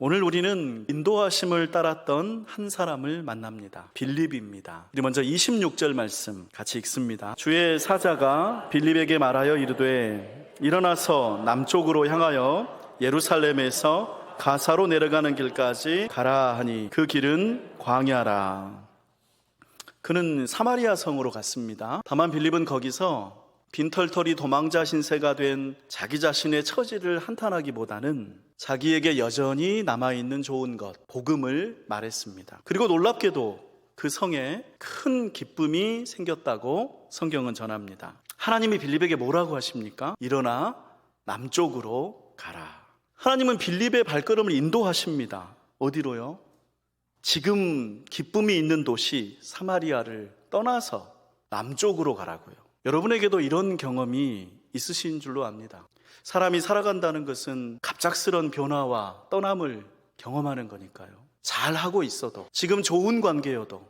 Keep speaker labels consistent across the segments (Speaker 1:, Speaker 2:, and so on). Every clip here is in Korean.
Speaker 1: 오늘 우리는 인도하심을 따랐던 한 사람을 만납니다. 빌립입니다. 우리 먼저 26절 말씀 같이 읽습니다. 주의 사자가 빌립에게 말하여 이르되 일어나서 남쪽으로 향하여 예루살렘에서 가사로 내려가는 길까지 가라 하니 그 길은 광야라. 그는 사마리아 성으로 갔습니다. 다만 빌립은 거기서 빈털터리 도망자 신세가 된 자기 자신의 처지를 한탄하기보다는 자기에게 여전히 남아있는 좋은 것, 복음을 말했습니다. 그리고 놀랍게도 그 성에 큰 기쁨이 생겼다고 성경은 전합니다. 하나님이 빌립에게 뭐라고 하십니까? 일어나 남쪽으로 가라. 하나님은 빌립의 발걸음을 인도하십니다. 어디로요? 지금 기쁨이 있는 도시 사마리아를 떠나서 남쪽으로 가라고요. 여러분에게도 이런 경험이 있으신 줄로 압니다. 사람이 살아간다는 것은 갑작스런 변화와 떠남을 경험하는 거니까요. 잘하고 있어도, 지금 좋은 관계여도,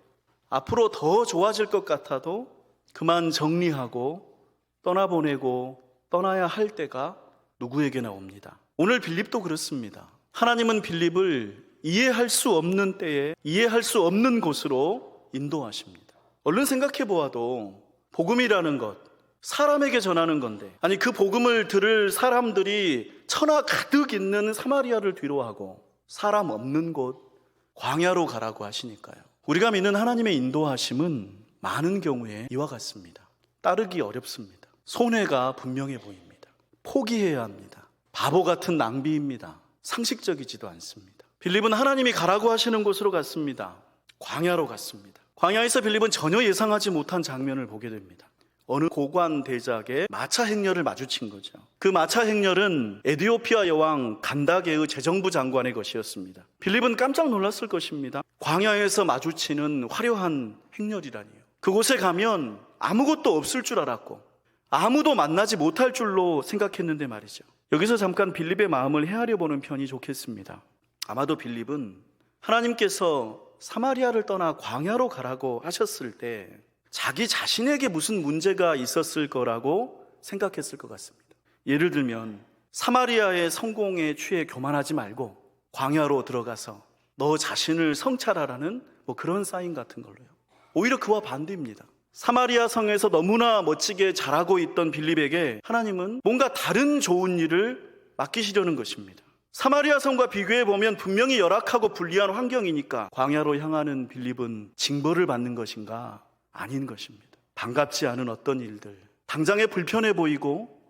Speaker 1: 앞으로 더 좋아질 것 같아도 그만 정리하고 떠나보내고 떠나야 할 때가 누구에게나 옵니다. 오늘 빌립도 그렇습니다. 하나님은 빌립을 이해할 수 없는 때에 이해할 수 없는 곳으로 인도하십니다. 얼른 생각해 보아도 복음이라는 것, 사람에게 전하는 건데, 아니 그 복음을 들을 사람들이 천하 가득 있는 사마리아를 뒤로하고 사람 없는 곳 광야로 가라고 하시니까요. 우리가 믿는 하나님의 인도하심은 많은 경우에 이와 같습니다. 따르기 어렵습니다. 손해가 분명해 보입니다. 포기해야 합니다. 바보 같은 낭비입니다. 상식적이지도 않습니다. 빌립은 하나님이 가라고 하시는 곳으로 갔습니다. 광야로 갔습니다. 광야에서 빌립은 전혀 예상하지 못한 장면을 보게 됩니다. 어느 고관 대작의 마차 행렬을 마주친 거죠. 그 마차 행렬은 에디오피아 여왕 간다게의 재정부 장관의 것이었습니다. 빌립은 깜짝 놀랐을 것입니다. 광야에서 마주치는 화려한 행렬이라니요. 그곳에 가면 아무것도 없을 줄 알았고 아무도 만나지 못할 줄로 생각했는데 말이죠. 여기서 잠깐 빌립의 마음을 헤아려 보는 편이 좋겠습니다. 아마도 빌립은 하나님께서 사마리아를 떠나 광야로 가라고 하셨을 때 자기 자신에게 무슨 문제가 있었을 거라고 생각했을 것 같습니다. 예를 들면 사마리아의 성공에 취해 교만하지 말고 광야로 들어가서 너 자신을 성찰하라는 그런 사인 같은 걸로요. 오히려 그와 반대입니다. 사마리아 성에서 너무나 멋지게 잘하고 있던 빌립에게 하나님은 뭔가 다른 좋은 일을 맡기시려는 것입니다. 사마리아 성과 비교해 보면 분명히 열악하고 불리한 환경이니까 광야로 향하는 빌립은 징벌을 받는 것인가? 아닌 것입니다. 반갑지 않은 어떤 일들, 당장에 불편해 보이고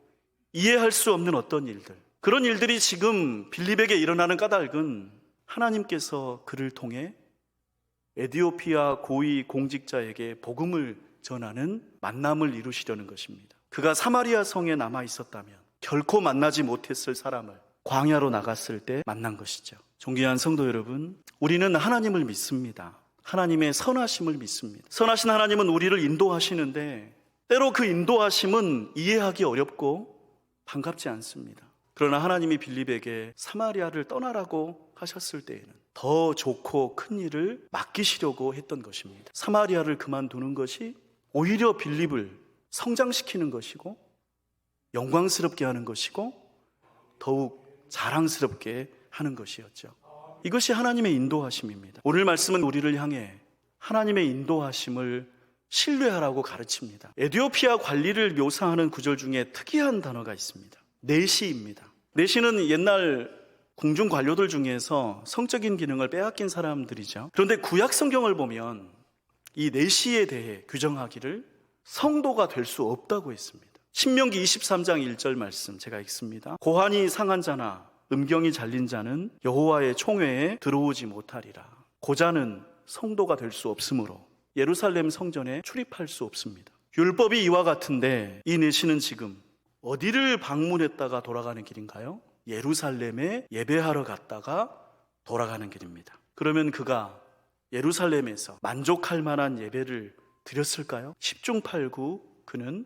Speaker 1: 이해할 수 없는 어떤 일들, 그런 일들이 지금 빌립에게 일어나는 까닭은 하나님께서 그를 통해 에디오피아 고위 공직자에게 복음을 전하는 만남을 이루시려는 것입니다. 그가 사마리아 성에 남아 있었다면 결코 만나지 못했을 사람을 광야로 나갔을 때 만난 것이죠. 존귀한 성도 여러분, 우리는 하나님을 믿습니다. 하나님의 선하심을 믿습니다. 선하신 하나님은 우리를 인도하시는데 때로 그 인도하심은 이해하기 어렵고 반갑지 않습니다. 그러나 하나님이 빌립에게 사마리아를 떠나라고 하셨을 때에는 더 좋고 큰 일을 맡기시려고 했던 것입니다. 사마리아를 그만두는 것이 오히려 빌립을 성장시키는 것이고 영광스럽게 하는 것이고 더욱 자랑스럽게 하는 것이었죠. 이것이 하나님의 인도하심입니다. 오늘 말씀은 우리를 향해 하나님의 인도하심을 신뢰하라고 가르칩니다. 에디오피아 관리를 묘사하는 구절 중에 특이한 단어가 있습니다. 내시입니다. 내시는 옛날 궁중 관료들 중에서 성적인 기능을 빼앗긴 사람들이죠. 그런데 구약 성경을 보면 이 내시에 대해 규정하기를 성도가 될 수 없다고 했습니다. 신명기 23장 1절 말씀 제가 읽습니다. 고환이 상한 자나 음경이 잘린 자는 여호와의 총회에 들어오지 못하리라. 고자는 성도가 될 수 없으므로 예루살렘 성전에 출입할 수 없습니다. 율법이 이와 같은데 이 내시는 지금 어디를 방문했다가 돌아가는 길인가요? 예루살렘에 예배하러 갔다가 돌아가는 길입니다. 그러면 그가 예루살렘에서 만족할 만한 예배를 드렸을까요? 10중 8구 그는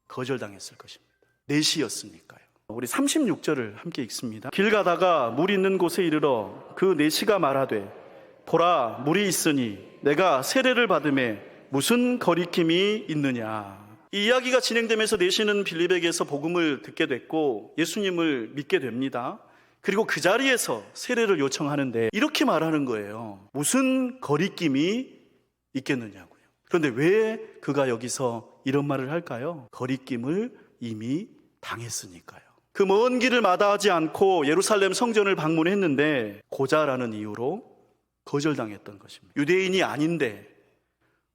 Speaker 1: 거절당했을 것입니다. 내시였으니까요. 우리 36절을 함께 읽습니다. 길 가다가 물 있는 곳에 이르러 그 내시가 말하되 보라 물이 있으니 내가 세례를 받음에 무슨 거리낌이 있느냐. 이 이야기가 진행되면서 내시는 빌립에게서 복음을 듣게 됐고 예수님을 믿게 됩니다. 그리고 그 자리에서 세례를 요청하는데 이렇게 말하는 거예요. 무슨 거리낌이 있겠느냐고요. 그런데 왜 그가 여기서 이런 말을 할까요? 거리낌을 이미 당했으니까요. 그 먼 길을 마다하지 않고 예루살렘 성전을 방문했는데 고자라는 이유로 거절당했던 것입니다. 유대인이 아닌데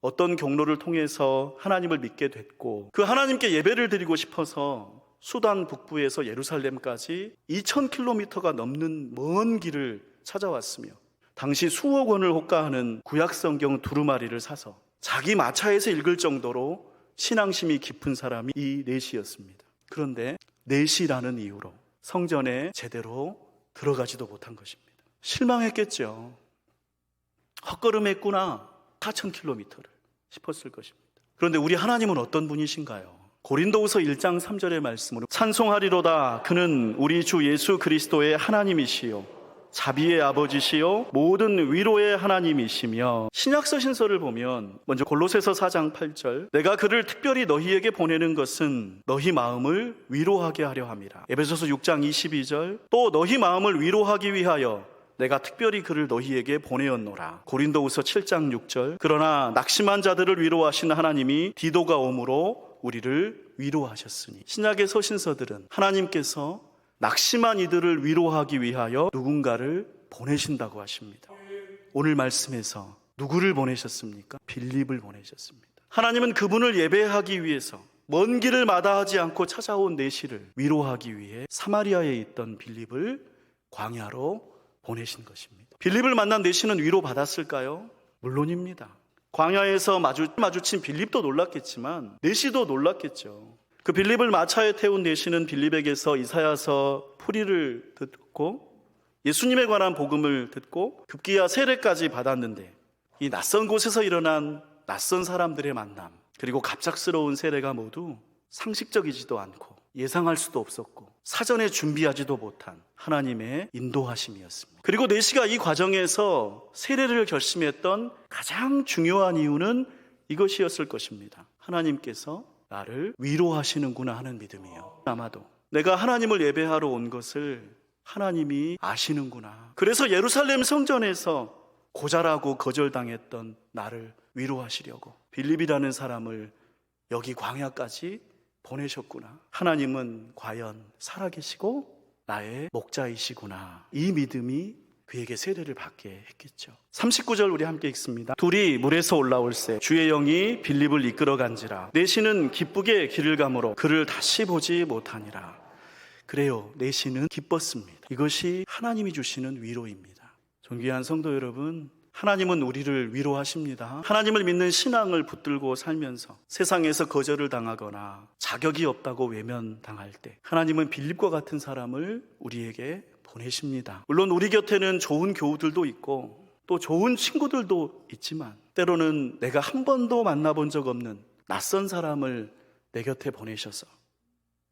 Speaker 1: 어떤 경로를 통해서 하나님을 믿게 됐고, 그 하나님께 예배를 드리고 싶어서 수단 북부에서 예루살렘까지 2000km가 넘는 먼 길을 찾아왔으며, 당시 수억 원을 호가하는 구약성경 두루마리를 사서 자기 마차에서 읽을 정도로 신앙심이 깊은 사람이 이 넷이었습니다. 그런데 넷이라는 이유로 성전에 제대로 들어가지도 못한 것입니다. 실망했겠죠. 헛걸음했구나, 4000km를 싶었을 것입니다. 그런데 우리 하나님은 어떤 분이신가요? 고린도후서 1장 3절의 말씀으로 찬송하리로다. 그는 우리 주 예수 그리스도의 하나님이시요 자비의 아버지시요 모든 위로의 하나님이시며, 신약서 신서를 보면 먼저 골로새서 4장 8절, 내가 그를 특별히 너희에게 보내는 것은 너희 마음을 위로하게 하려 함이라. 에베소서 6장 22절, 또 너희 마음을 위로하기 위하여 내가 특별히 그를 너희에게 보내었노라. 고린도후서 7장 6절, 그러나 낙심한 자들을 위로하시는 하나님이 디도가 오므로 우리를 위로하셨으니. 신약의 서신서들은 하나님께서 낙심한 이들을 위로하기 위하여 누군가를 보내신다고 하십니다. 오늘 말씀에서 누구를 보내셨습니까? 빌립을 보내셨습니다. 하나님은 그분을 예배하기 위해서 먼 길을 마다하지 않고 찾아온 내시를 위로하기 위해 사마리아에 있던 빌립을 광야로 보내신 것입니다. 빌립을 만난 내시는 위로받았을까요? 물론입니다. 광야에서 마주친 빌립도 놀랐겠지만 내시도 놀랐겠죠. 그 빌립을 마차에 태운 내시는 빌립에게서 이사야서 풀이를 듣고 예수님에 관한 복음을 듣고 급기야 세례까지 받았는데, 이 낯선 곳에서 일어난 낯선 사람들의 만남, 그리고 갑작스러운 세례가 모두 상식적이지도 않고 예상할 수도 없었고 사전에 준비하지도 못한 하나님의 인도하심이었습니다. 그리고 내시가 이 과정에서 세례를 결심했던 가장 중요한 이유는 이것이었을 것입니다. 하나님께서 나를 위로하시는구나 하는 믿음이요. 아마도 내가 하나님을 예배하러 온 것을 하나님이 아시는구나. 그래서 예루살렘 성전에서 고자라고 거절당했던 나를 위로하시려고 빌립이라는 사람을 여기 광야까지 보내셨구나. 하나님은 과연 살아계시고 나의 목자이시구나. 이 믿음이 그에게 세례를 받게 했겠죠. 39절 우리 함께 읽습니다. 둘이 물에서 올라올새 주의 영이 빌립을 이끌어간지라. 내시는 기쁘게 길을 가므로 그를 다시 보지 못하니라. 그래요, 내시는 기뻤습니다. 이것이 하나님이 주시는 위로입니다. 존귀한 성도 여러분, 하나님은 우리를 위로하십니다. 하나님을 믿는 신앙을 붙들고 살면서 세상에서 거절을 당하거나 자격이 없다고 외면당할 때 하나님은 빌립과 같은 사람을 우리에게 보내십니다. 물론 우리 곁에는 좋은 교우들도 있고 또 좋은 친구들도 있지만, 때로는 내가 한 번도 만나본 적 없는 낯선 사람을 내 곁에 보내셔서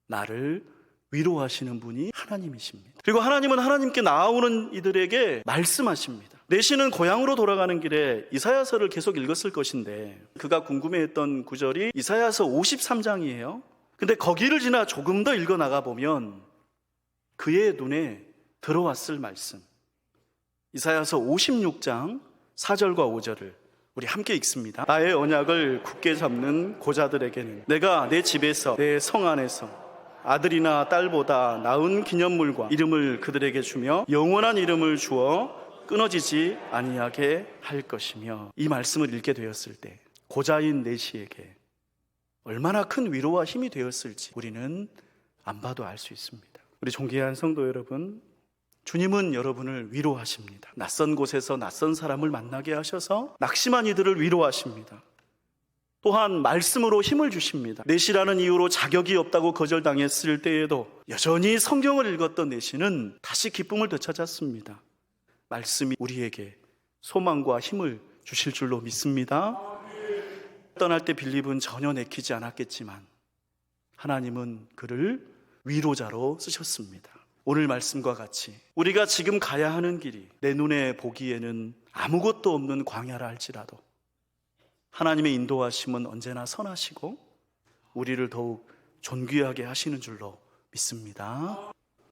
Speaker 1: 나를 위로하시는 분이 하나님이십니다. 그리고 하나님은 하나님께 나아오는 이들에게 말씀하십니다. 내시는 고향으로 돌아가는 길에 이사야서를 계속 읽었을 것인데, 그가 궁금해했던 구절이 이사야서 53장이에요. 근데 거기를 지나 조금 더 읽어나가 보면 그의 눈에 들어왔을 말씀, 이사야서 56장 4절과 5절을 우리 함께 읽습니다. 나의 언약을 굳게 잡는 고자들에게는 내가 내 집에서 내 성 안에서 아들이나 딸보다 나은 기념물과 이름을 그들에게 주며 영원한 이름을 주어 끊어지지 아니하게 할 것이며, 이 말씀을 읽게 되었을 때 고자인 내시에게 얼마나 큰 위로와 힘이 되었을지 우리는 안 봐도 알 수 있습니다. 우리 존귀한 성도 여러분, 주님은 여러분을 위로하십니다. 낯선 곳에서 낯선 사람을 만나게 하셔서 낙심한 이들을 위로하십니다. 또한 말씀으로 힘을 주십니다. 내시라는 이유로 자격이 없다고 거절당했을 때에도 여전히 성경을 읽었던 내시는 다시 기쁨을 되찾았습니다. 말씀이 우리에게 소망과 힘을 주실 줄로 믿습니다. 떠날 때 빌립은 전혀 내키지 않았겠지만 하나님은 그를 위로자로 쓰셨습니다. 오늘 말씀과 같이 우리가 지금 가야 하는 길이 내 눈에 보기에는 아무것도 없는 광야라 할지라도 하나님의 인도하심은 언제나 선하시고 우리를 더욱 존귀하게 하시는 줄로 믿습니다.